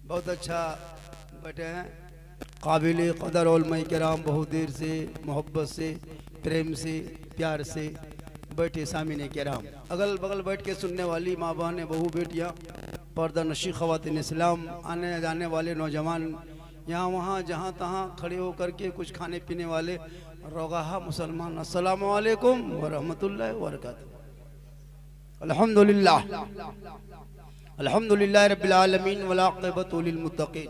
बहुत अच्छा बैठे हैं। काबिल कदर उलमा किराम बहुत देर से मोहब्बत से प्रेम से प्यार से बैठे सामीने किराम, अगल बगल बैठ के सुनने वाली माँ बहनें बहू बेटियाँ पर्दा नशी ख़वातीन इस्लाम, आने जाने वाले नौजवान, यहाँ वहाँ जहाँ तहाँ खड़े होकर के कुछ खाने पीने वाले रोगाहा मुसलमान, अस्सलामु अलैकुम व रहमतुल्लाहि व बरकातहू। अल्हम्दुलिल्लाह अल्हम्दुलिल्लाहि रब्बिल आलमीन वल आक़िबतु लिल मुत्तक़ीन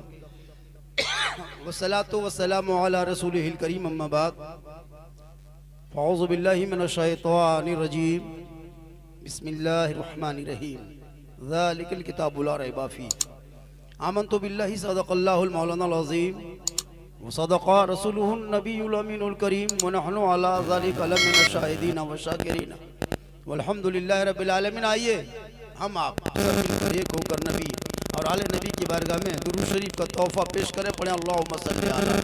वस्सलातु वस्सलामु अला रसूलिहिल करीम अम्मा बाद फ़अऊज़ु बिल्लाहि मिनश शैतानिर रजीम बिस्मिल्लाहिर रहमानिर रहीम ज़ालिकल किताबु ला रैब फ़ीह आमन्तु बिल्लाहि सदक़ल्लाहुल मौलानाल अज़ीम व सदक़ा रसूलुहुन नबियुल अमीनुल करीम व नहनु अला ज़ालिका लमिनश शाहिदीन व शाकिरीन वल्हम्दुलिल्लाहि रब्बिल आलमीन। आइए हम आप सब मिलकर एक होकर नबी और आले नबी की बारगाह में दुरूद शरीफ का तोहफा पेश करें। पढ़ें अल्लाहुम्मा सल्ली अला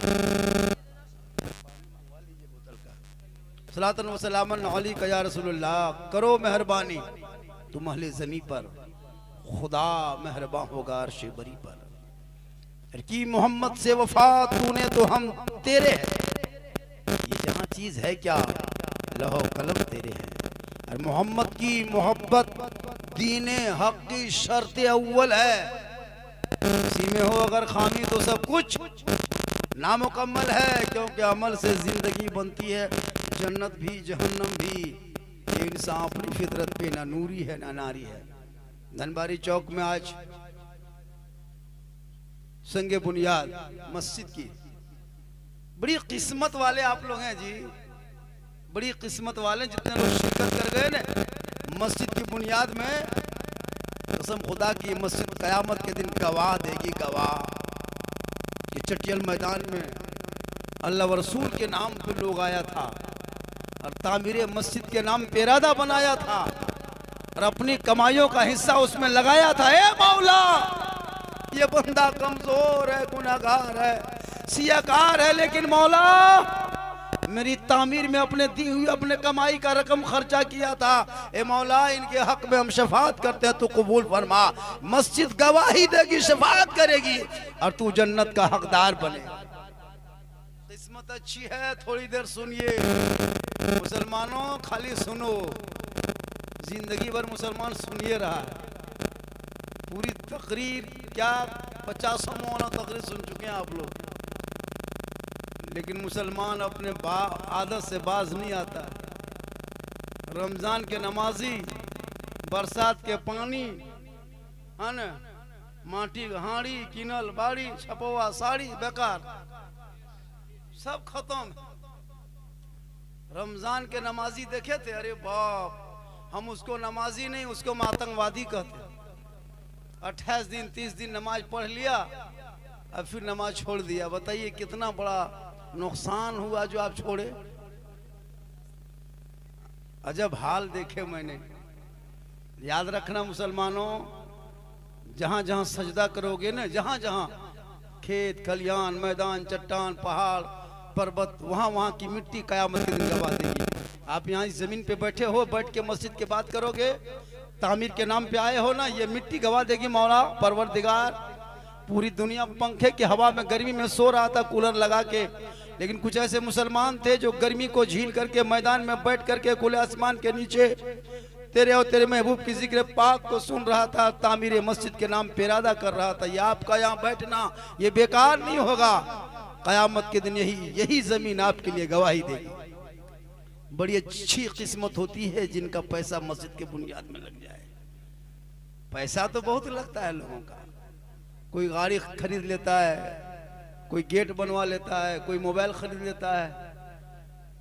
सलातन व सलामन अलैका या रसूलल्लाह। करो मेहरबानी तुम अहले ज़मीं पर, खुदा मेहरबान होगा अर्श बरी पर। की मोहम्मद से वफा तूने तो हम तेरे हैं, ये जहाँ चीज है क्या लहो कलम तेरे हैं। और मोहम्मद की मोहब्बत दीने हक की शर्त अव्वल है, इसी में हो अगर खामी तो सब कुछ नामुकम्मल है। क्योंकि अमल से जिंदगी बनती है, जन्नत भी जहन्नम भी। ये इंसान अपनी फितरत पे ना नूरी है ना नारी है। धनबारी चौक में आज संगे बुनियाद मस्जिद की, बड़ी किस्मत वाले आप लोग हैं जी, बड़ी किस्मत वाले जितने लोग शिरकत कर गए ना मस्जिद की बुनियाद में। कसम खुदा की मस्जिद कयामत के दिन गवाह देगी, गवाह कि चटियल मैदान में अल्लाह व रसूल के नाम पे लोग आया था और तामीर मस्जिद के नाम पे इरादा बनाया था और अपनी कमाइयों का हिस्सा उसमें लगाया था। ए मौला, ये बंदा कमजोर है, गुनाहगार है, सियाकार है, लेकिन मौला मेरी तामीर में अपने दी हुई अपने कमाई का रकम खर्चा किया था। ए मौला, इनके हक में हम शफाअत करते हैं, तू कबूल फरमा। मस्जिद गवाही देगी, शफाअत करेगी और तू जन्नत का हकदार बने। किस्मत अच्छी है। थोड़ी देर सुनिए मुसलमानों, खाली सुनो, जिंदगी भर मुसलमान सुनिए रहा। पूरी तकरीर क्या 50 मौलाना तकरीर सुन चुके हैं आप लोग, लेकिन मुसलमान अपने आदत से बाज नहीं आता। रमजान के नमाजी, बरसात के पानी है न, माटी हाड़ी किनल बाड़ी छपवा साड़ी बेकार सब खत्म। रमजान के नमाजी देखे थे, अरे बाप, हम उसको नमाजी नहीं उसको आतंकवादी कहते। 28 दिन 30 दिन नमाज पढ़ लिया, अब फिर नमाज छोड़ दिया। बताइए कितना बड़ा नुकसान हुआ जो आप छोड़े। अजब हाल देखे मैंने। याद रखना मुसलमानों, जहां जहां सजदा करोगे ना, जहां जहां खेत खलियान मैदान चट्टान पहाड़ पर्वत, वहां वहां की मिट्टी कयामत के दिन गवाह देगी। आप यहाँ इस जमीन पे बैठे हो, बैठ के मस्जिद की बात करोगे, तामीर के नाम पे आए हो ना, ये मिट्टी गवाह देगी। मौला परवरदिगार, पूरी दुनिया पंखे की हवा में गर्मी में सो रहा था कूलर लगा के, लेकिन कुछ ऐसे मुसलमान थे जो गर्मी को झील करके मैदान में बैठ करके खुले आसमान के नीचे तेरे और तेरे महबूब की जिक्र पाक को सुन रहा था, तामीर मस्जिद के नाम पे इरादा कर रहा था। ये आपका यहाँ बैठना ये बेकार नहीं होगा, कयामत के दिन यही जमीन आपके लिए गवाही देगी। बड़ी अच्छी किस्मत होती है जिनका पैसा मस्जिद के बुनियाद में लग जाए। पैसा तो बहुत लगता है लोगों का, कोई गाड़ी खरीद लेता है, कोई गेट बनवा लेता है, कोई मोबाइल खरीद लेता है,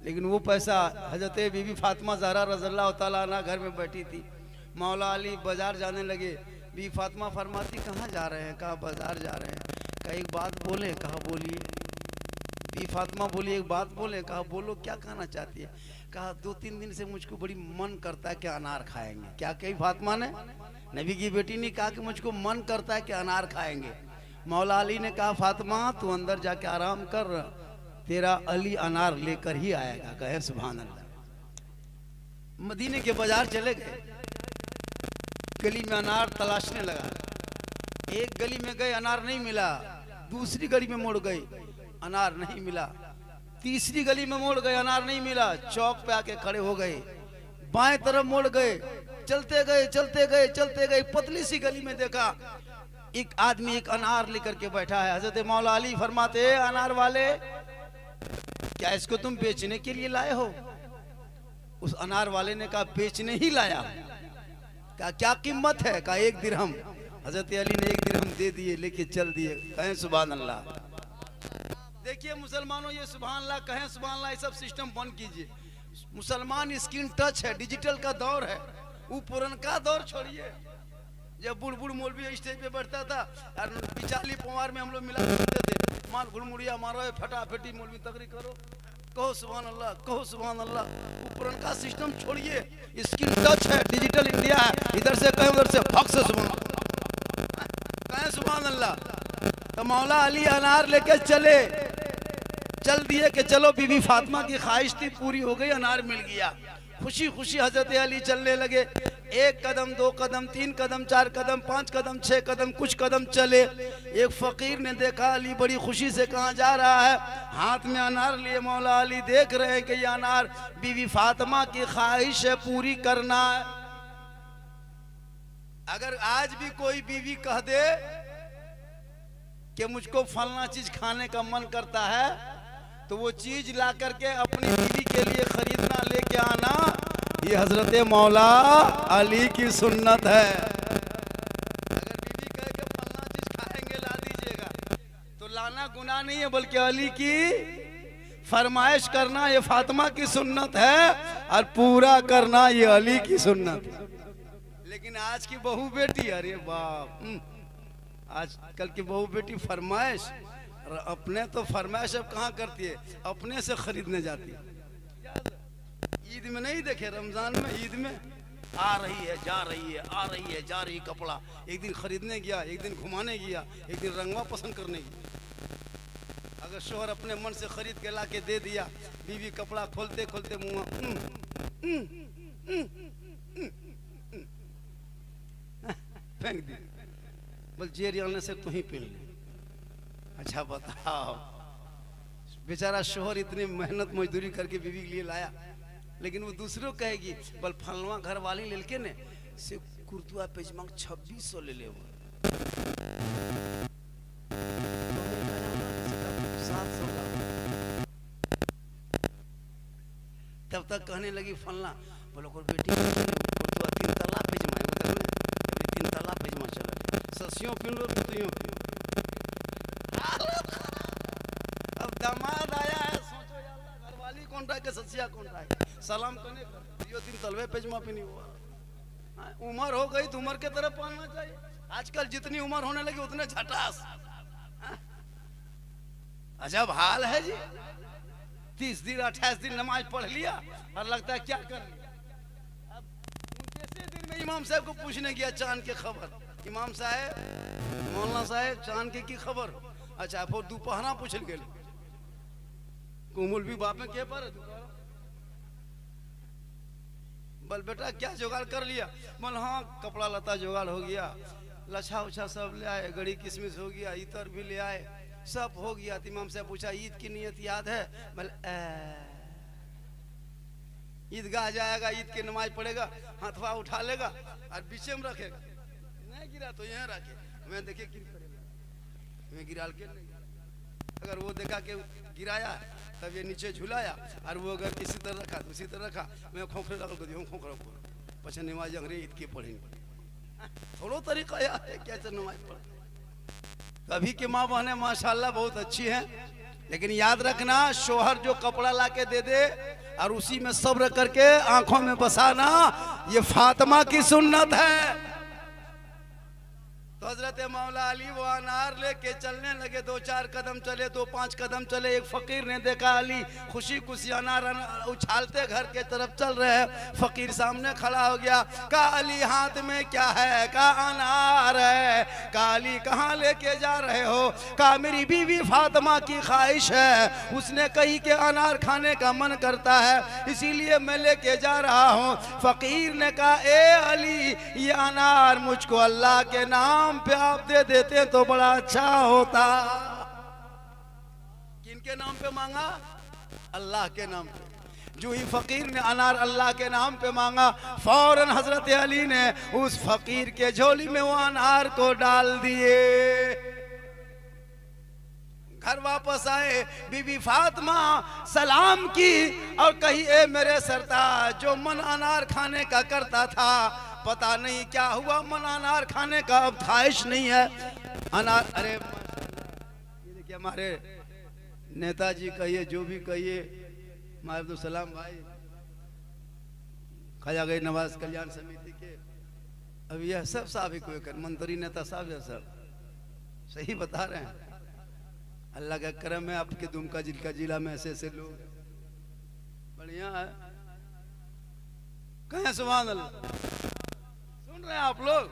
लेकिन वो पैसा हजरत बीबी फातिमा ज़हरा रज़ियल्लाहु ताला अन्हा घर में बैठी थी, मौला अली बाजार जाने लगे, बीबी फातिमा फरमाती कहाँ जा रहे हैं, कहा बाजार जा रहे हैं, कहा एक बात बोले, कहा बोलिए। बीबी फातिमा बोली एक बात बोले, कहा बोलो क्या कहना चाहती है। कहा 2-3 दिन से मुझको बड़ी मन करता है कि अनार खाएंगे। क्या कही फातिमा ने? नबी की बेटी ने कहा कि मुझको मन करता है कि अनार खाएंगे। मौला अली ने कहा फातिमा तू अंदर जाके आराम कर, तेरा अली अनार लेकर ही आएगा। कहे सुभान अल्लाह। मदीने के बाजार चले गए, गली में अनार तलाशने लगा, एक गली में गए अनार नहीं मिला, दूसरी गली में मुड़ गए अनार नहीं मिला, तीसरी गली में मुड़ गए अनार नहीं मिला, चौक पे आके खड़े हो गए, बाएं तरफ मुड़ गए, चलते गए चलते गए चलते गए, पतली सी गली में देखा एक आदमी एक अनार लेकर के बैठा है। हजरत मौला अली फरमाते अनार वाले क्या इसको तुम बेचने के लिए लाए हो? उस अनार वाले ने कहा बेचने ही लाया। कहा क्या कीमत है? कहा 1 दिरहम। हजरत अली ने 1 दिरहम दे दिए, लेके चल दिए। कहें सुभान अल्लाह। देखिए मुसलमानों, ये सुभान अल्लाह कहें सुभान अल्लाह, ये सब सिस्टम बंद कीजिए। मुसलमान स्क्रीन टच है, डिजिटल का दौर है, वो पुरनका दौर छोड़िए। जब बुढ़ मौलवी स्टेज पे बैठता था और बिचाली पवार में हम लोग मिला करते थे, माल घुड़मुड़िया मारो, फटाफटी मौलवी तकरीर करो, कहो सुभान अल्लाह, कहो सुभान अल्लाह। वो पुरनका सिस्टम छोड़िए, स्क्रीन टच है, डिजिटल इंडिया है, इधर से कहें उधर से फक से सुभान अल्लाह, कहें सुभान अल्लाह। तो मौला अली अनार लेके चल दिए कि चलो बीबी फातिमा की ख्वाहिश थी पूरी हो गई, अनार मिल गया। खुशी खुशी हजरत अली चलने लगे। 1 कदम 2 कदम 3 कदम 4 कदम 5 कदम 6 कदम, कुछ कदम चले। एक फकीर ने देखा अली बड़ी खुशी से कहाँ जा रहा है, हाथ में अनार लिए। मौला अली देख रहे हैं कि ये अनार बीवी फातिमा की ख्वाहिश है, पूरी करना है। अगर आज भी कोई बीवी कह दे कि मुझको फलना चीज खाने का मन करता है, तो वो चीज ला करके अपनी बीवी के लिए खरीदना लेके आना, ये हजरत मौला अली की सुन्नत है। अगर बीवी कहे कि फलना चीज खाएंगे ला दीजिएगा, तो लाना गुनाह नहीं है, बल्कि अली की फरमाइश करना ये फातिमा की सुन्नत है, और पूरा करना ये अली की सुन्नत है। लेकिन आज की बहू बेटी, अरे बाप, आजकल की बहू बेटी फरमाइश, और अपने तो फरमाइश अब कहाँ करती है, अपने से खरीदने जाती है। ईद में नहीं देखे, रमजान में, ईद में आ रही है जा रही है, आ रही है जा रही, कपड़ा एक दिन खरीदने गया, एक दिन घुमाने गया, एक दिन रंगवा पसंद करने गया। अगर शोहर अपने मन से खरीद के ला के दे दिया, बीवी कपड़ा खोलते खोलते मुँह फेंक दी, बस जेरियाने से तू ही पहन ले। अच्छा बताओ, बेचारा शोहर इतनी मेहनत मजदूरी करके बीवी के लिए लाया, लेकिन वो दूसरों कहेगी बल फलवा घर वाली लेके ने से कुर्तुआ पेजमा 2600 ले ले, 700 का। तब तक कहने लगी फलना, बोलो को बेटी कुर्तुआ 3 तला पेजमा है, उधर में 3 तला पेजमा चला, ससियों पिन लो तुइयों। अब दामाद आया है, सोचो या अल्लाह, घरवाली कौन रहा है, ससिया कौन रहा है, सलाम करने यो 3 तलवे पेजमा पे नहीं हुआ। उम्र हो गई तो उम्र के तरफ पहनना चाहिए। आजकल जितनी उम्र होने लगी उतने झटास। अजब हाल है जी, 30 दिन 28 दिन नमाज पढ़ लिया और लगता है क्या कर लिया। अब 29 दिन में इमाम साहब को पूछने गया चांद की खबर, इमाम साहब मौलाना साहब चांद की खबर। अच्छा फिर दोपहरा पूछ गए कोमल भी बाप में के पर बल बेटा क्या जुगाड़ कर लिया? बोल हाँ कपड़ा लता जुगाड़ हो गया, लच्छा उछा सब ले आए, गड़ी किशमिश हो गया, इतर भी ले आए, सब हो गया। इमाम से पूछा ईद की नियत याद है? बोल ईदगाह जाएगा, ईद की नमाज पढ़ेगा, हाथवा उठा लेगा और बीचे में रखेगा, नहीं गिरा तो यहाँ रखे, मैं देखे कि मैं गिरा के नहीं। अगर वो देखा कि गिराया तब ये नीचे झुलाया, और वो अगर किसी तरह रखा तो उसी तरह रखा, मैं खोखरे लगल को दियो खोखरा पछे नमाज अंग्रेज ईद की पढ़ेंगे। थोड़ा तरीका यार है क्या नमाज पढ़। कभी की माँ बहनें माशाल्लाह बहुत अच्छी हैं, लेकिन याद रखना शोहर जो कपड़ा ला के दे दे और उसी में सब्र करके आंखों में बसाना, ये फातिमा की सुन्नत है। तो हजरत मौला अली वो अनार लेके चलने लगे, 2-4 कदम चले, 2-5 कदम चले। एक फकीर ने देखा अली खुशी खुशी अनार उछालते घर के तरफ चल रहे हैं। फकीर सामने खड़ा हो गया, कहा अली हाथ में क्या है? कहा अनार है। कहा अली कहाँ लेके जा रहे हो? कहा मेरी बीवी फातिमा की ख्वाहिश है, उसने कही कि अनार खाने का मन करता है, इसीलिए मैं लेके जा रहा हूँ। फकीर ने कहा ए अली ये अनार मुझको अल्लाह के नाम नाम पे आप दे देते तो बड़ा अच्छा होता। किनके नाम पे मांगा? अल्लाह के नाम पे। जो ही फकीर ने अनार अल्लाह के नाम पे मांगा, फौरन हजरत अली ने उस फकीर के झोली में वो अनार को डाल दिए। घर वापस आए, बीबी फातिमा सलाम की और कही, ए मेरे सरताज, जो मन अनार खाने का करता था, पता नहीं क्या हुआ, मन अनार खाने का अब ख्वाहिश नहीं है। अनार, अरे ये देखिए हमारे नेताजी कहिए, जो भी कहिए, हमारे अब्दुल सलाम भाई ख्वाजा गई नवाज कल्याण समिति के, अब यह सब साहब कोई कर मंत्री नेता साहब, यह सब सही बता रहे हैं। अल्लाह का करम है, आपके दुमका जिला में ऐसे ऐसे लोग बढ़िया है। कहें सुभान अल्लाह, सुन रहे हैं आप लोग?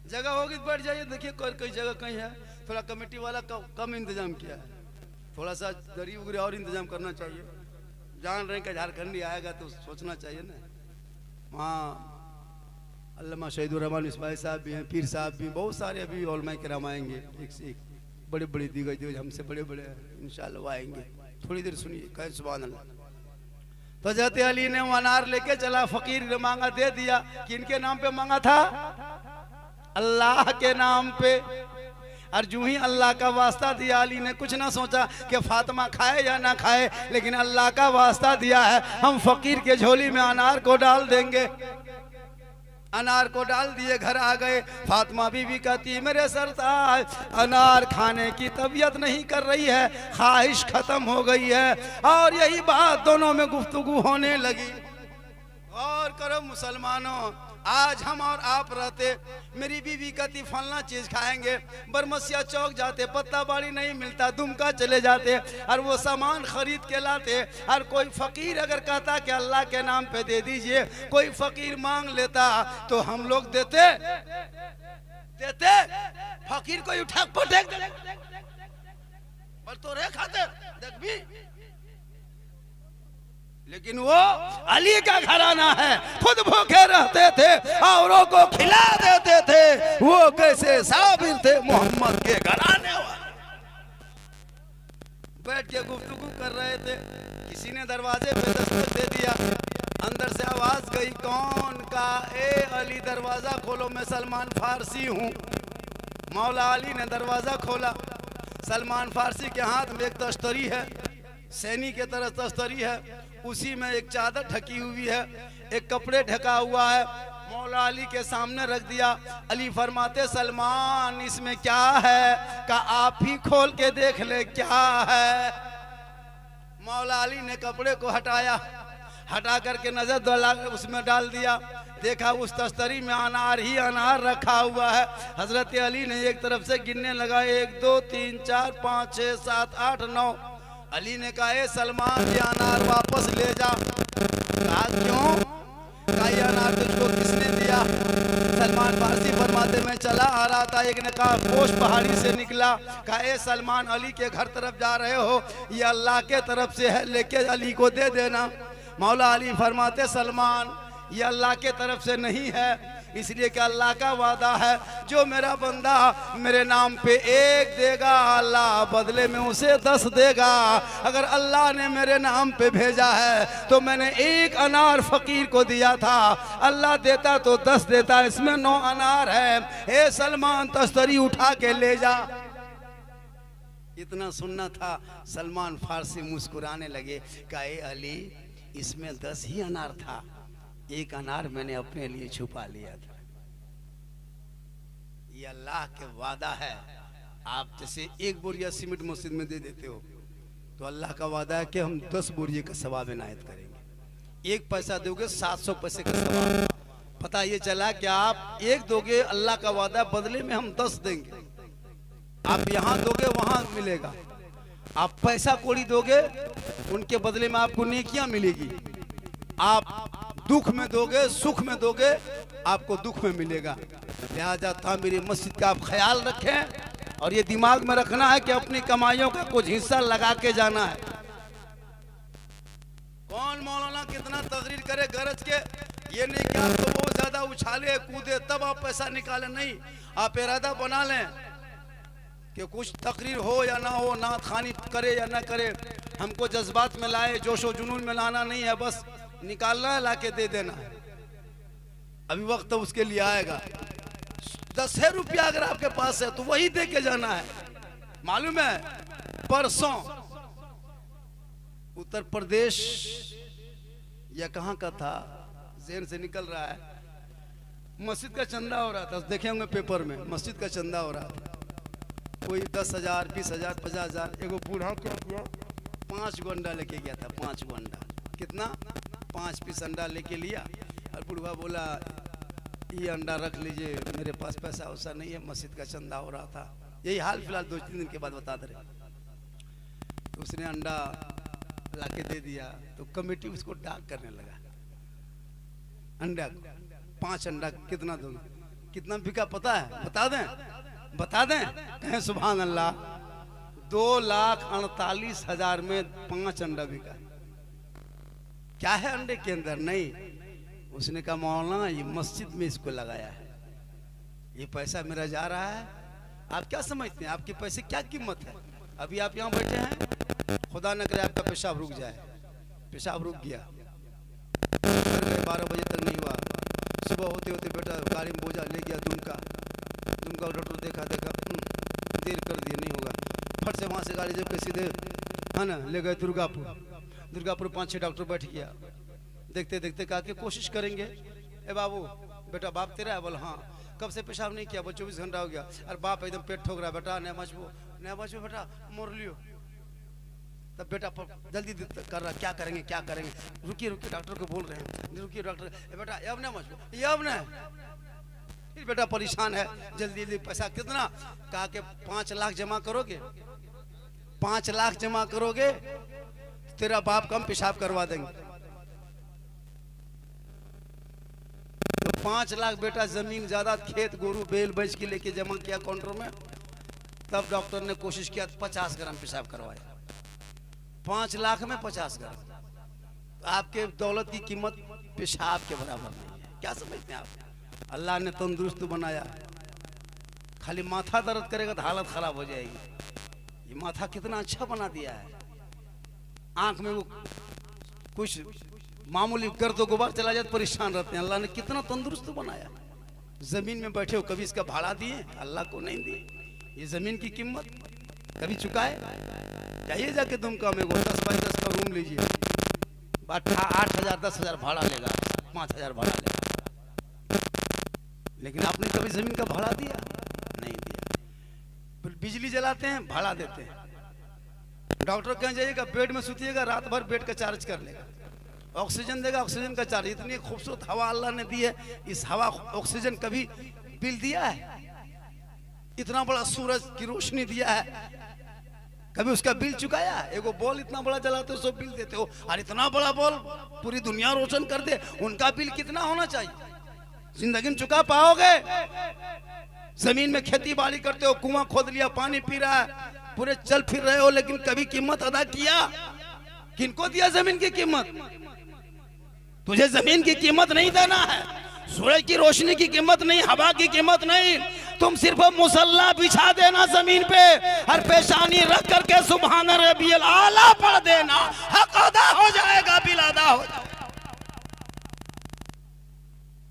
जगह होगी तो बैठ जाइए, देखिए कई जगह कहीं है, थोड़ा कमेटी वाला कम इंतजाम किया है, थोड़ा सा दरी उगरी और इंतजाम करना चाहिए। जान रहे हैं कि झारखंडी आएगा तो सोचना चाहिए ना। वहाँ अल्लामा शहीदुर रहमान इस्माइल साहब भी हैं, पीर साहब भी, बहुत सारे अभी ओलमाए किराम आएंगे, एक से एक बड़े बड़े दिग्गज हमसे बड़े बड़े इंशाल्लाह वो आएंगे। थोड़ी देर सुनिए, कहे सुभान अल्लाह। तो हज़रत अली ने वो अनार लेके चला, फकीर ने मांगा, दे दिया। किनके नाम पे मांगा था? अल्लाह के नाम पे। और जो ही अल्लाह का वास्ता दिया, अली ने कुछ ना सोचा कि फातिमा खाए या ना खाए, लेकिन अल्लाह का वास्ता दिया है, हम फकीर के झोली में अनार को डाल देंगे। अनार को डाल दिए, घर आ गए। फातिमा बीवी कहती, मेरे सरताज, अनार खाने की तबीयत नहीं कर रही है, ख्वाहिश खत्म हो गई है। और यही बात दोनों में गुफ्तगू होने लगी। और करो मुसलमानों, आज हम और आप रहते, मेरी बीवी कहती फलना चीज खाएंगे, बरमसिया चौक जाते, पत्ता बाड़ी नहीं मिलता, दुमका चले जाते और वो सामान खरीद के लाते। और कोई फकीर अगर कहता कि अल्लाह के नाम पे दे दीजिए, कोई फकीर मांग लेता तो हम लोग देते फकीर को उठा पटक पर तो रे खाते देख भी। लेकिन वो अली का घराना है, खुद भूखे रहते थे, औरों को खिला देते थे। वो कैसे साबिर थे मोहम्मद के घराने वाले। बैठ के गुफ्तगू कर रहे थे, किसी ने दरवाजे पे दस्तक दे दिया। अंदर से आवाज गई, कौन का? ए अली दरवाजा खोलो, मैं सलमान फारसी हूँ। मौला अली ने दरवाजा खोला। सलमान फारसी के हाथ में एक तश्तरी है, सैनी के तरह तश्तरी है, उसी में एक चादर ढकी हुई है, एक कपड़े ढका हुआ है। मौला अली के सामने रख दिया। अली फरमाते, सलमान इसमें क्या है? का आप ही खोल के देख ले क्या है। मौला अली ने कपड़े को हटाया, हटा करके नजर डाला, उसमें डाल दिया। देखा उस तस्तरी में अनार ही अनार रखा हुआ है। हजरत अली ने एक तरफ से गिनने लगा, 1 2 3 4 5 6 7 8 9। अली ने कहा, ए सलमान ये अनार वापस ले जा। कहा क्यों? कहा ये अनार तुझको किसने दिया? सलमान फारसी फरमाते, मैं चला आ रहा था, एक ने कहा पोश पहाड़ी से निकला। कहा ए सलमान, अली के घर तरफ जा रहे हो, ये अल्लाह के तरफ से है, लेके अली को दे देना। मौला अली फरमाते, सलमान ये अल्लाह के तरफ से नहीं है, इसलिए कि अल्लाह का वादा है, जो मेरा बंदा मेरे नाम पे 1 देगा, अल्लाह बदले में उसे 10 देगा। अगर अल्लाह ने मेरे नाम पे भेजा है तो मैंने 1 अनार फकीर को दिया था, अल्लाह देता तो 10 देता, इसमें 9 अनार है। ए सलमान तस्तरी उठा के ले जा। इतना सुनना था, सलमान फारसी मुस्कुराने लगे। कहा ए अली, इसमें 10 ही अनार था, 1 अनार मैंने अपने लिए छुपा लिया था। ये अल्लाह के वादा है। आप जैसे 1 बोरिया सीमेंट मस्जिद में दे देते हो, तो अल्लाह का वादा है कि हम 10 बोरिये का सवाब इनायत करेंगे। 1 पैसा दोगे 700 पैसे का सवाब। पता ये चला कि आप 1 दोगे, अल्लाह का वादा, बदले में हम 10 देंगे। आप यहाँ दोगे वहां मिलेगा, आप पैसा कोड़ी दोगे उनके बदले में आपको नेकियां मिलेगी। आप दुख में दोगे, सुख में दोगे, आपको दुख में मिलेगा। लिहाजा तामीर मस्जिद का आप ख्याल रखें और ये दिमाग में रखना है कि अपनी कमाइयों का कुछ हिस्सा लगा के जाना है। कौन मौलाना कितना तकरीर करे गरज के, ये नहीं कि आपको बहुत ज्यादा ज्यादा उछाले कूदे तब आप पैसा निकालें, नहीं। आप इरादा बना लें कि कुछ तकरीर हो या ना हो, नात खानी करे या ना करे, हमको जज्बात में लाए, जोशो जुनून में लाना नहीं है, बस निकालना है, लाके दे देना है। अभी वक्त तो उसके लिए आएगा। 10 रुपया अगर आपके पास है तो वही दे के जाना है। मालूम है परसों उत्तर प्रदेश या कहाँ का था, ज़हन से निकल रहा है, मस्जिद का चंदा हो रहा था, देखे होंगे पेपर में, मस्जिद का चंदा हो रहा था। कोई 10,000 20,000 50,000। एगो बूढ़ा क्या किया, 5 गो अंडा लेके गया था, 5 गो अंडा। कितना? 5 पीस अंडा लेके लिया और बूढ़ा बोला ये अंडा रख लीजिए, मेरे पास पैसा वैसा नहीं है, मस्जिद का चंदा हो रहा था। यही हाल फिलहाल 2-3 दिन के बाद बता दे रहे। तो उसने अंडा लाके दे दिया तो कमेटी उसको डाक करने लगा। अंडा 5 अंडा कितना दूंगा, कितना बिका पता है? बता दें, बता दें, कहें सुभान अल्लाह। 2,48,000 में 5 अंडा बिका। क्या है अंडे के अंदर? नहीं। उसने कहा मौलाना ये मस्जिद में इसको लगाया है, ये पैसा मेरा जा रहा है। आप क्या समझते हैं आपके पैसे क्या कीमत है? अभी आप यहाँ बैठे हैं, खुदा न करे आपका पेशाब रुक जाए, पेशाब रुक गया, 12 बजे तक नहीं हुआ, सुबह होते होते बेटा गाड़ी में बोझा ले गया दुमका, डॉक्टर देखा देर कर दिए, नहीं होगा, फट से वहाँ से गाड़ी जब के सीधे है ना ले गए दुर्गापुर 5-6 डॉक्टर बैठ गया। देखते देखते कहा कि कोशिश करेंगे। ए बाबू बेटा बाप तेरा है? बोल हाँ। कब से पेशाब नहीं किया? बोल 24 घंटा हो गया। अरे बाप एकदम पेट ठोक रहा है, बेटा नया मचबो बेटा मोर लियो। तब बेटा जल्दी कर रहा, क्या करेंगे क्या करेंगे, रुकिए डॉक्टर को बोल रहे हैं, रुकिए डॉक्टर, बेटा अब ना मचबो, ये अब ना। फिर बेटा परेशान है, जल्दी पैसा कितना? कहा कि 5 लाख जमा करोगे, 5 लाख जमा करोगे तेरा बाप का हम पेशाब करवा देंगे। तो 5 लाख बेटा जमीन जायदाद खेत गोरू बैल बेच के लेके जमा किया काउंटर में। तब डॉक्टर ने कोशिश किया 50 ग्राम पेशाब करवाया। 5 लाख में 50 ग्राम। तो आपके दौलत की कीमत पेशाब के बराबर नहीं है। क्या समझते हैं आप? अल्लाह ने तंदुरुस्त बनाया, खाली माथा दर्द करेगा तो हालत खराब हो जाएगी। ये माथा कितना अच्छा बना दिया है। आंख में वो कुछ मामूली गर्द गुबार चला जाए परेशान रहते हैं। अल्लाह ने कितना तंदुरुस्त बनाया। जमीन में बैठे हो, कभी इसका भाड़ा दिए? अल्लाह को नहीं दिए। ये जमीन की कीमत कभी चुकाए? जाइए जाके दुमका में 10 बाई 10 का रूम लीजिए, 8,000 10,000 भाड़ा लेगा, 5,000 भाड़ा लेगा। लेकिन आपने कभी जमीन का भाड़ा दिया? नहीं दिया। बिजली जलाते हैं, भाड़ा देते हैं। डॉक्टर कहीं जाइएगा, बेड में सुतिएगा, रात भर बेड का चार्ज कर लेगा। ऑक्सीजन देगा, ऑक्सीजन का चार्ज। इतनी खूबसूरत हवा अल्लाह ने दी है, इस हवा ऑक्सीजन कभी बिल दिया है? इतना बड़ा सूरज की रोशनी दिया है, कभी उसका बिल चुकाया? एगो बॉल इतना बड़ा जलाते हो, सब बिल देते हो, और इतना बड़ा बॉल पूरी दुनिया रोशन कर दे, उनका बिल कितना होना चाहिए? जिंदगी में चुका पाओगे? जमीन में खेती बाड़ी करते हो, कुआं खोद लिया, पानी पी रहा है, पूरे चल फिर रहे हो, लेकिन कभी कीमत अदा किया? किनको दिया जमीन की कीमत? तुझे जमीन की कीमत नहीं देना है, सूरज की रोशनी की कीमत नहीं, हवा की कीमत नहीं। तुम सिर्फ मुसल्ला बिछा देना जमीन पे, हर पेशानी रख करके सुभान रब्बियल आला पढ़ देना, हक अदा हो जाएगा, बिल अदा हो जाएगा।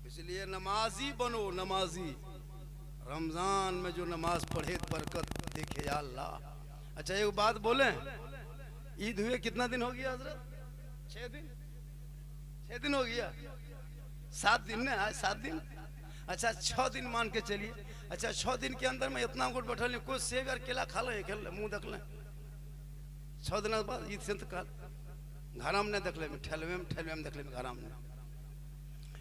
इसलिए नमाजी बनो, नमाजी। रमजान में जो नमाज पढ़े बरकत देखे या अल्लाह। अच्छा एक बात बोले, ईद हुए कितना दिन हो गया हजरत? 6 दिन, 6 दिन हो गया। 7 दिन ने आज 7 दिन। अच्छा 6 दिन मान के चलिए। अच्छा 6 दिन के अंदर में इतना गुट बैठल नहीं, कोई सेब और केला खा ले, खेल मुंह देख ले। 6 दिन बाद ईद से तो घर में देख ले, ठेलवे में देख ले घर में।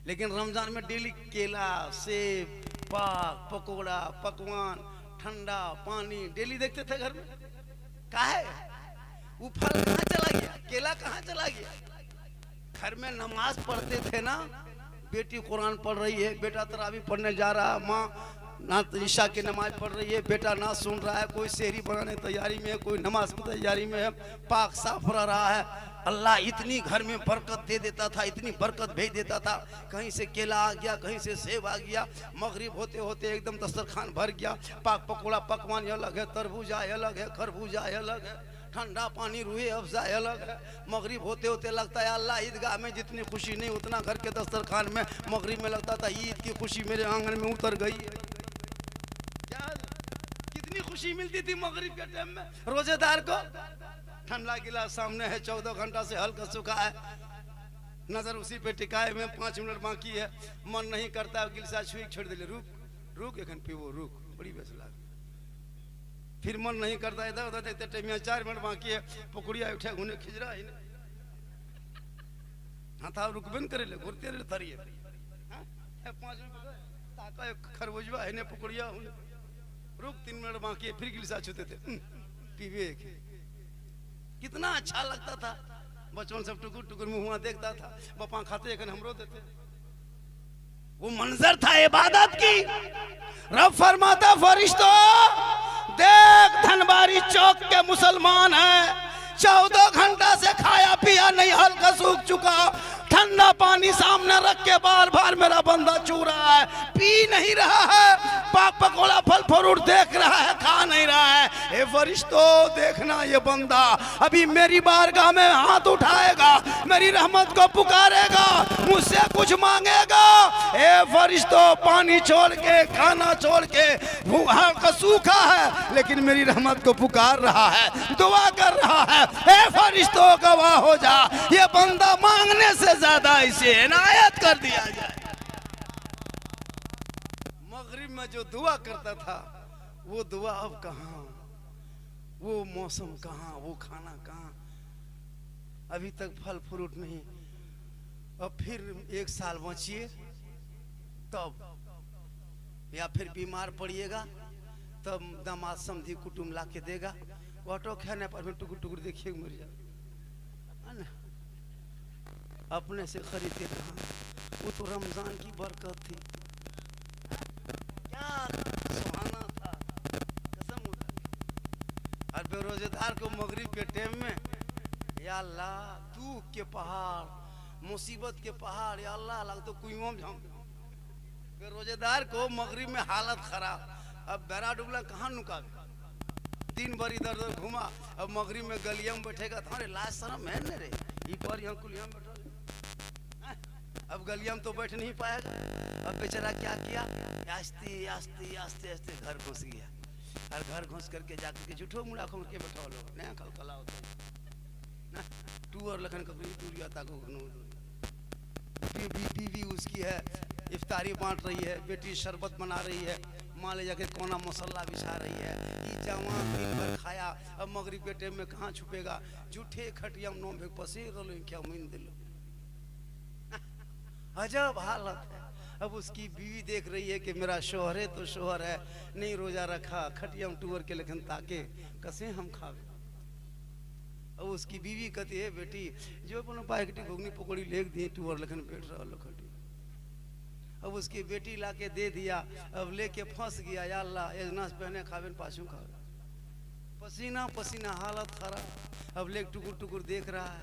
लेकिन रमजान में डेली केला, सेब, पाक, पकौड़ा, पकवान, ठंडा पानी डेली देखते थे घर में। काहे? वो फल कहाँ चला गया? केला कहाँ चला गया? घर में नमाज पढ़ते थे ना, बेटी कुरान पढ़ रही है, बेटा तरावी पढ़ने जा रहा, माँ ना तो ईशा की नमाज पढ़ रही है, बेटा ना सुन रहा है, कोई शहरी बनाने की तैयारी में है, कोई नमाज की तैयारी में है, पाक साफ रह रहा है। अल्लाह इतनी घर में बरकत दे देता था, इतनी बरकत भेज देता था, कहीं से केला आ गया, कहीं से सेब आ गया, मगरिब होते होते एकदम दस्तरखान भर गया। पाक पकौड़ा पकवान अलग है, तरबूजा अलग है, खरबूजा अलग है, ठंडा पानी रूहे अफ़ज़ा अलग है। मगरिब होते होते लगता है अल्लाह ईदगाह में जितनी खुशी नहीं उतना घर के दस्तरखान में मगरिब में लगता था ईद की खुशी मेरे आंगन में उतर गई है। क्या कितनी खुशी मिलती थी मगरिब के टाइम में रोजेदार को। ठंडा गिलास सामने है, 14 घंटा से हल्का सूखा है, नजर उसी पे टिकाए में, 5 मिनट बाकी है, मन नहीं करता है गिलास छुई छोड़ दे, रुक रुक एखन पीबो, रुक बड़ी बेस लाग। फिर मन नहीं करता, इधर उधर देखते टाइम 4 मिनट बाकी है, पकड़िया उठे घूने खिजरा है हाँ था रुकबे न करे ले घुरते रहे थरिए 5 मिनट ताका खरबूजवा है ने पकड़िया रुक 3 मिनट बाकी है, फिर गिलास छूते थे पीबे। कितना अच्छा लगता था, बचपन सब टुकुर टुकुर मुँह देखता था, बपा खाते एक हमरो देते, वो मंजर था इबादत की। रब फरमाता फरिश्तों देख धनबारी चौक के मुसलमान है, 14 घंटा से खाया पिया नहीं, हल्का सूख चुका, ठंडा पानी सामने रख के बार बार मेरा बंदा चू रहा है, पी नहीं रहा है, पाक पकौड़ा फल फ्रूट देख रहा है, खा नहीं रहा है। ए फरिश्तों देखना ये बंदा अभी मेरी बारगाह में हाथ उठाएगा, मेरी रहमत को पुकारेगा, मुझसे कुछ मांगेगा। ए फरिश्तों पानी छोड़ के खाना छोड़ के भूखा का सूखा है लेकिन मेरी रहमत को पुकार रहा है, दुआ कर रहा है। ए फरिश्तों गवाह हो जा, ये बंदा मांगने से ज्यादा इसे इनायत कर दिया जाए। मगरिब में जो दुआ करता था वो दुआ अब कहाँ, वो मौसम कहाँ, वो खाना कहाँ, अभी तक फल फ्रूट नहीं। अब फिर 1 साल बचिए तब, या फिर बीमार पड़िएगा तब दामाद समधी कुटुम ला के देगा, ऑटो खाने पर टुकुर टुकुर देखिए मर जाए, अपने से खरीदे कहा। वो तो रमजान की बरकत थी, क्या सुहाना था कसम उठा। और बेरोजगार को मगरिब के टाइम में या अल्लाह दुख के पहाड़, मुसीबत के पहाड़, या अल्लाह लग तो कुएं में झाम। बेरोजगार को मगरिब में हालत खराब, अब बेरा डुबला कहाँ नुका, दिन भर इधर उधर घुमा, अब मगरिब में गलिया में बैठेगा तुम्हारे लाज शर्म है न रे, पर यहाँ कुलिया में बैठा, अब गलिया में तो बैठ नहीं पाएगा। अब बेचारा क्या किया, आस्ते आस्ते आस्ते आस्ते घर घुस गया, और घर घुस करके जाकर के झूठो मुड़ा खोल के बैठा लो नया खलखला होता है टूर लखन कभी टूरिया ताको बीवी उसकी है, इफ्तारी बांट रही है, बेटी शरबत बना रही है, माँ ले जाके कोना मसाला बिछा रही है, ये जवान दिन भर खाया, अब मगरिब के टाइम में कहाँ छुपेगा, झूठे खटिया में नोम पसी रो क्या मीन दिलो। अजब हालत है। अब उसकी बीवी देख रही है कि मेरा शोहर है तो शोहर है, नहीं रोजा रखा, खटिया में टूर के लेकिन ताके कसे हम खावे। अब उसकी बीवी कहती है बेटी जो अपना पायकटी घुगनी पकौड़ी लेक दिए टूर लेकिन बैठ रहा खटी। अब उसकी बेटी ला के दे दिया, अब लेके फंस गया, या अल्लाह एजनास पहने खावे पाछू खावे, पसीना पसीना हालत खराब। अब लेक टुकुर टुकुर देख रहा है,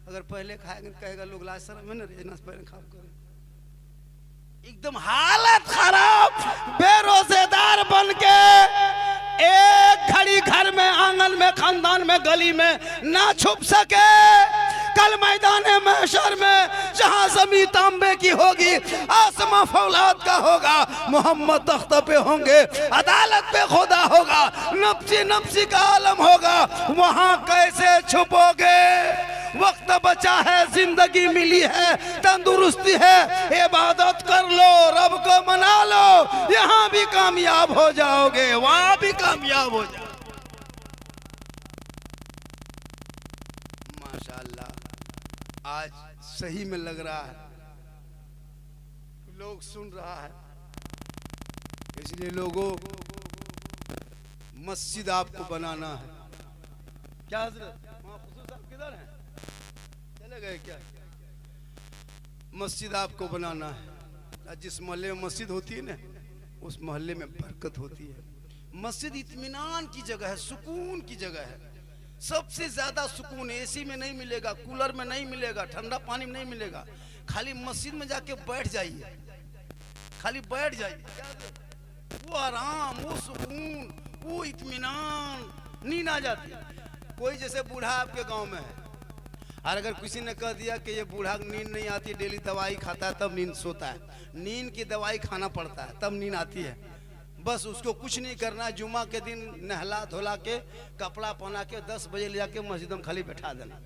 अगर पहले खाएगा कहेगा लोग लाज शर्म है ना एजनास पहने खाव करे, एकदम हालत खराब। बेरोजेदार बन के एक घड़ी घर में, आंगन में, खानदान में, गली में ना छुप सके, कल मैदान महशर में जहां जमीन तांबे की होगी, आसमां फौलाद का होगा, मोहम्मद तख्त पे होंगे, अदालत पे खुदा होगा, नफ्सी नफ्सी का आलम होगा, वहां कैसे छुपोगे। वक्त बचा है, जिंदगी मिली है, तंदुरुस्ती है, इबादत कर लो, रब को मना लो, यहाँ भी कामयाब हो जाओगे, वहां भी कामयाब हो जाओगे। माशाअल्लाह आज सही में लग रहा है, लोग सुन रहा है, इसलिए लोगों मस्जिद आपको बनाना है। क्या हजरत साहब किधर हैं, चले गए क्या? मस्जिद आपको बनाना है। जिस मोहल्ले में मस्जिद होती है ना उस मोहल्ले में बरकत होती है। मस्जिद इत्मीनान की जगह है, सुकून की जगह है। सबसे ज्यादा सुकून एसी में नहीं मिलेगा, कूलर में नहीं मिलेगा, ठंडा पानी में नहीं मिलेगा। खाली मस्जिद में जाके बैठ जाइए, खाली बैठ जाइए, वो आराम, वो सुकून, वो इत्मीनान, नींद आ जाती है। कोई जैसे बूढ़ा आपके गांव में है, और अगर किसी ने कह दिया कि ये बूढ़ा नींद नहीं आती, डेली दवाई खाता है तब नींद सोता है, नींद की दवाई खाना पड़ता है तब नींद आती है। बस उसको कुछ नहीं करना, जुमा के दिन नहला धोला के कपड़ा पहना के 10 बजे ले जाके मस्जिद में खाली बैठा देना।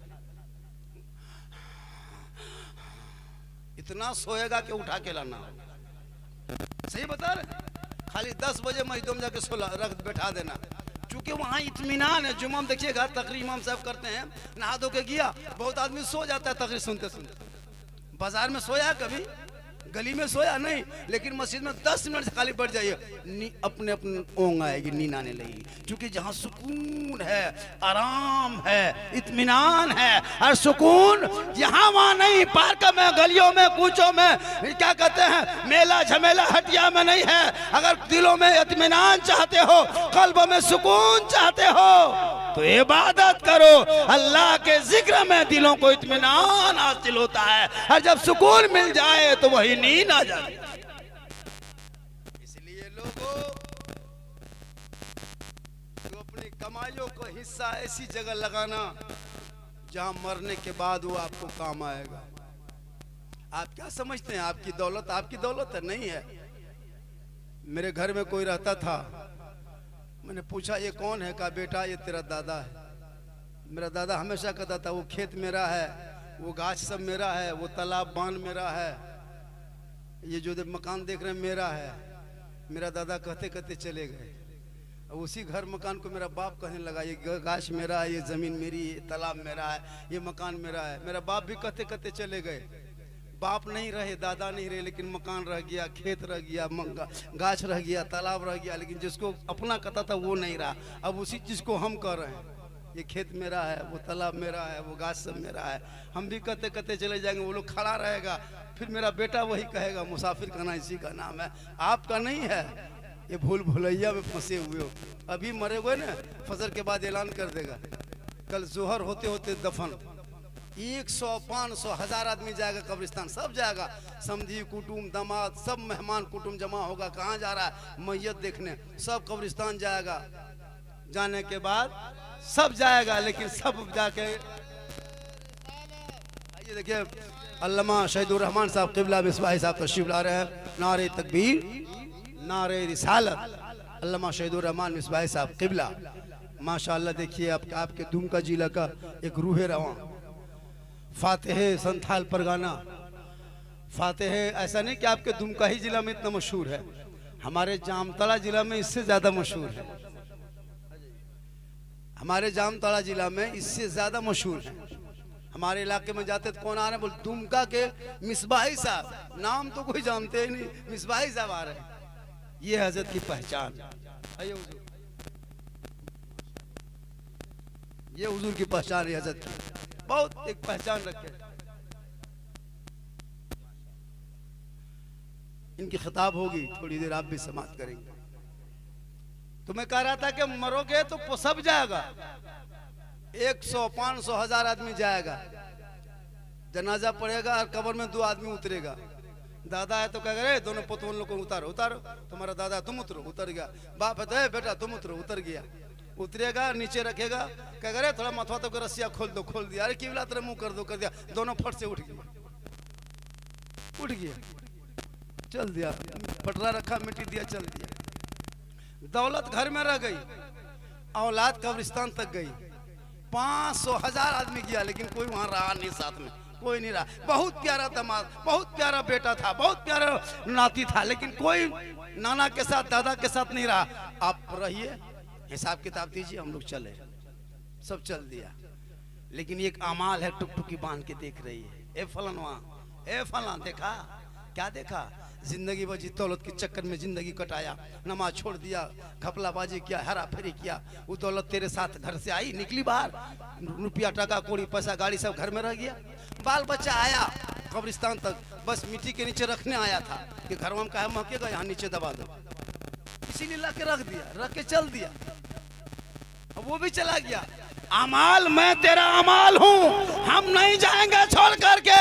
इतना सोएगा कि उठा के लाना। सही बता रहे, खाली 10 बजे मस्जिद में जाके सोला रख बैठा देना, क्योंकि वहाँ इत्मीनान है। जुम्मा में देखिएगा तकरीर इमाम साहब करते हैं, नहा धो के गया, बहुत आदमी सो जाता है तकरीर सुनते सुनते। बाजार में सोया कभी, गली में सोया नहीं, लेकिन मस्जिद में 10 मिनट से खाली बैठ जाइए, अपने अपने ओंग आएगी, नींद आने लगेगी। क्योंकि जहाँ सुकून है, आराम है, इत्मीनान है, और सुकून यहाँ वहाँ नहीं, पार्क में, गलियों में, कूचों में, क्या कहते हैं, मेला झमेला हटिया में नहीं है। अगर दिलों में इत्मीनान चाहते हो, कल्ब में सुकून चाहते हो, तो इबादत करो। अल्लाह के जिक्र में दिलों को इत्मीनान हासिल होता है, और जब सुकून मिल जाए तो वही नींद आ जाती है। इसलिए लोगों, तो अपनी कमाइयों को हिस्सा ऐसी जगह लगाना जहां मरने के बाद वो आपको काम आएगा। आप क्या समझते हैं आपकी दौलत है? नहीं है। मेरे घर में कोई रहता था, मैंने पूछा ये कौन है? कहा बेटा ये तेरा दादा है। मेरा दादा हमेशा कहता था वो खेत मेरा है, वो गाछ सब मेरा है, वो तालाब बांध मेरा है, ये जो मकान देख रहे हैं मेरा है। मेरा दादा कहते कहते चले गए। उसी घर मकान को मेरा बाप कहने लगा ये गाछ मेरा है, ये ज़मीन मेरी, ये तालाब मेरा है, ये मकान मेरा है। मेरा बाप भी कहते कहते चले गए। बाप नहीं रहे, दादा नहीं रहे, लेकिन मकान रह गया, खेत रह गया, गाछ रह गया, तालाब रह गया, लेकिन जिसको अपना कहता था वो नहीं रहा। अब उसी चीज़ को हम कह रहे हैं, ये खेत मेरा है, वो तालाब मेरा है, वो गाछ सब मेरा है। हम भी कहते कहते चले जाएंगे, वो लोग खड़ा रहेगा, फिर मेरा बेटा वही कहेगा मुसाफिर खाना इसी का नाम है, आपका नहीं है। ये भूल भुलैया में फंसे हुए हो। अभी मरे हुए ना, फजर के बाद ऐलान कर देगा, कल जोहर होते होते दफन। 100, 500, 1000 आदमी जाएगा कब्रिस्तान, सब जाएगा, समधी कुटुम दामाद सब मेहमान कुटुम जमा होगा। कहाँ जा रहा है? मैयत देखने। सब कब्रिस्तान जाएगा। जाने के बाद सब जाएगा, लेकिन सब जाके आइए देखिए, अल्लामा शहीदुर रहमान साहब किबला मिसबाही साहब तशरीफ ला रहे हैं। नारे तकबीर, नारे रिसालत, अल्लामा शहीदुर रहमान मिसबाही साहब किबला। माशाअल्लाह देखिए आपके दुमका जिला का एक रूह रवां, फातेह संथाल परगाना, फातेह। ऐसा नहीं कि आपके दुमका ही जिला में इतना मशहूर है, हमारे जामताड़ा जिला में इससे ज्यादा मशहूर है। हमारे जामताड़ा जिला में इससे ज्यादा मशहूर है। हमारे इलाके में जाते तो कौन आ रहे हैं? बोल दुमका के मिसबाही साहब, नाम तो कोई जानते ही नहीं, मिसबाही साहब आ रहे हैं। ये हजरत की पहचान, ये हुजूर की पहचान है। हजरत की बहुत एक पहचान रखे। इनकी खिताब होगी, थोड़ी देर आप भी समाप्त करेंगे। तो मैं कह रहा था कि मरोगे तो सब जाएगा, 100, 500, 1000 आदमी जाएगा, जनाजा पड़ेगा और कब्र में 2 आदमी उतरेगा। दादा है तो कह रहे दोनों पुतों लोग को उतारो, उतारो, तुम्हारा दादा, तुम उतरो, उतर गया। बाप है तो बेटा तुम उतरो, उतर गया। उतरेगा, नीचे रखेगा, कह रहे थोड़ा मथवा तो रस्सिया खोल दो, खोल दिया। अरे किबला तेरे मुंह कर दो, कर दिया। दोनों फट से उठ गया, चल दिया। पटरा रखा, मिट्टी दिया, चल दिया। दौलत घर में रह गई, औलाद कब्रिस्तान तक गई। 500, 1000 आदमी गया, लेकिन कोई वहां रहा नहीं, साथ में कोई नहीं रहा। बहुत प्यारा दामाद, बहुत प्यारा बेटा था, बहुत प्यारा नाती था, लेकिन कोई नाना के साथ, दादा के साथ नहीं रहा। आप रहिए, हिसाब किताब दीजिए, हम लोग चले। सब चल दिया, लेकिन एक अमाल है, टुकटुकी बांध के देख रही है। ए फलानवा, ए फलान, देखा क्या देखा? जिंदगी बजी दौलत के चक्कर में जिंदगी कटाया, नमाज छोड़ दिया, घपलाबाजी किया, हेरा फेरी किया। वो दौलत तेरे साथ घर से आई, निकली बाहर, रुपया टका कौड़ी पैसा गाड़ी सब घर में रह गया। बाल बच्चा आया कब्रिस्तान तक, बस मिट्टी के नीचे रखने आया था कि घर में कहा महकेगा, यहाँ नीचे दबा दो। इसीलिए ला के रख दिया, रख के चल दिया, अब वो भी चला गया। अमाल, मैं तेरा अमाल हूं, हम नहीं जाएंगे छोड़ करके।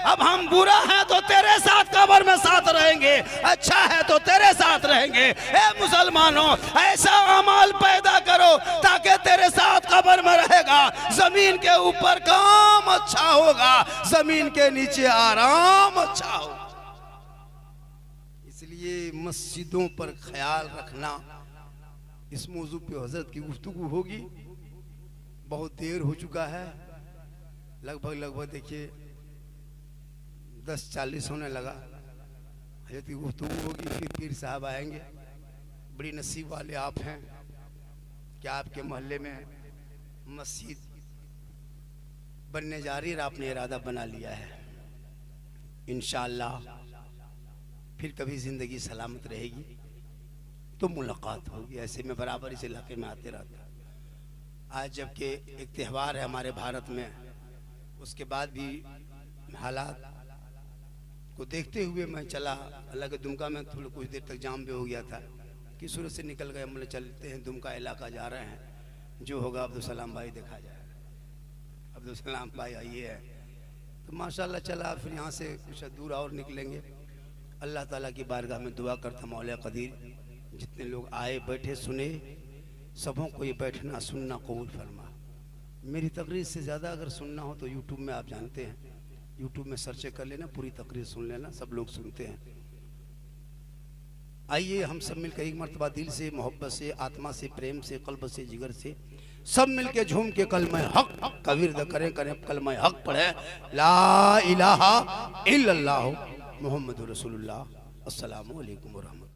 अब हम बुरा है तो तेरे साथ कब्र में साथ रहेंगे, अच्छा है तो तेरे साथ रहेंगे। ए मुसलमानों, ऐसा अमाल पैदा करो ताकि तेरे साथ कब्र में रहेगा। जमीन के ऊपर काम अच्छा होगा, जमीन के नीचे आराम अच्छा होगा। इसलिए मस्जिदों पर ख्याल रखना। इस मौजू पे हजरत की गुफ्तगू होगी। बहुत देर हो चुका है, लगभग देखिए 10:40 होने लगा। हजरत की गुफ्तगू होगी, फिर पीर साहब आएंगे। बड़ी नसीब वाले आप हैं कि आपके मोहल्ले में मस्जिद बनने जा रही है, आपने इरादा बना लिया है। इंशाअल्लाह फिर कभी जिंदगी सलामत रहेगी तो मुलाकात होगी। ऐसे में बराबर इस इलाके में आते रहता। आज जबकि एक त्यौहार है हमारे भारत में, उसके बाद भी हालात को देखते हुए मैं चला। हालांकि दुमका में थोड़ा कुछ देर तक जाम भी हो गया था कि सूरत से निकल गए, मतलब चलते हैं दुमका इलाका जा रहे हैं, जो होगा अब्दुल सलाम भाई देखा जाएगा। अब्दुल सलाम भाई आइए है तो माशाल्लाह चला। फिर यहाँ से कुछ दूर और निकलेंगे। अल्लाह ताला की बारगाह में दुआ करता मौला कदीर जितने लोग आए बैठे सुने, सबों को ये बैठना सुनना कबूल फरमा। मेरी तकरीर से ज़्यादा अगर सुनना हो तो यूट्यूब में आप जानते हैं, यूट्यूब में सर्च कर लेना, पूरी तकरीर सुन लेना, सब लोग सुनते हैं। आइए हम सब मिलकर एक मरतबा दिल से, मोहब्बत से, आत्मा से, प्रेम से, कल्ब से, जिगर से सब मिलके झूम के कलमा हक का विर्द करें कलमा हक पढ़े, ला इलाहा इल्लल्लाह मुहम्मदुर रसूलुल्लाह। अस्सलामु अलैकुम व रहमतुल्लाह।